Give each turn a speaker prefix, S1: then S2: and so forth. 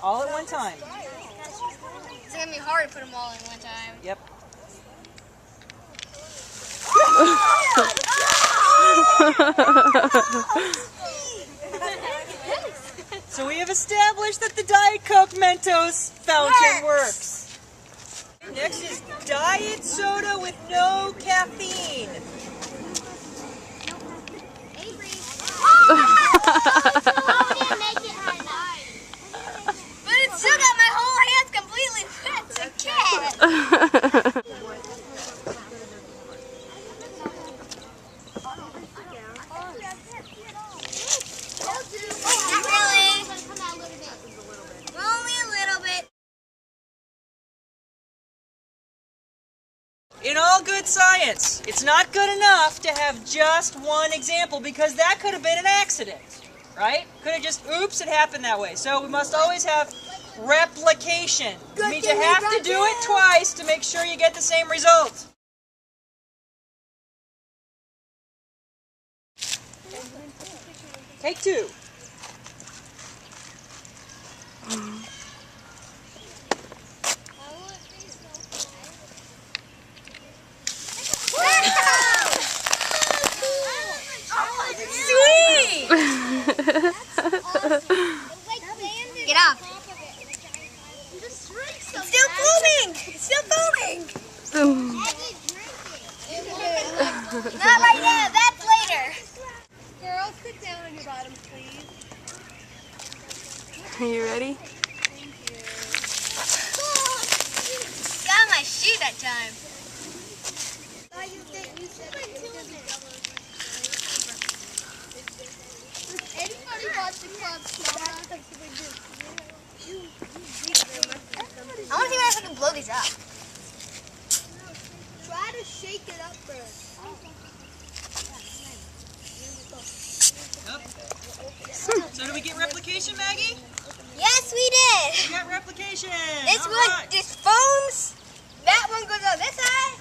S1: all at one time.
S2: It's going to be hard to put them all in one time.
S1: Yep. So we have established that the Diet Coke Mentos fountain works. Next is diet soda with no caffeine.
S2: But it's still got my whole hands completely wet. It's a cat. Not really. Only a little bit.
S1: In all good science, it's not good enough to have just one example because that could have been an accident, right? Could have just, oops, it happened that way. So we must always have replication. It means you have to do it twice to make sure you get the same result. Take two.
S2: Sweet! Get off. It's still foaming! It's still foaming! Not right now, that's later.
S3: Girls, sit down on your bottoms, please.
S4: Are you ready?
S2: Got my shoe that time.
S3: Anybody wants the club soda?
S2: I want to see if I can blow these up.
S3: Try to shake it up first.
S1: So do we get replication, Maggie?
S2: Yes, we did.
S1: We got replication.
S2: This
S1: All
S2: one
S1: right.
S2: just foams. That one goes on this side.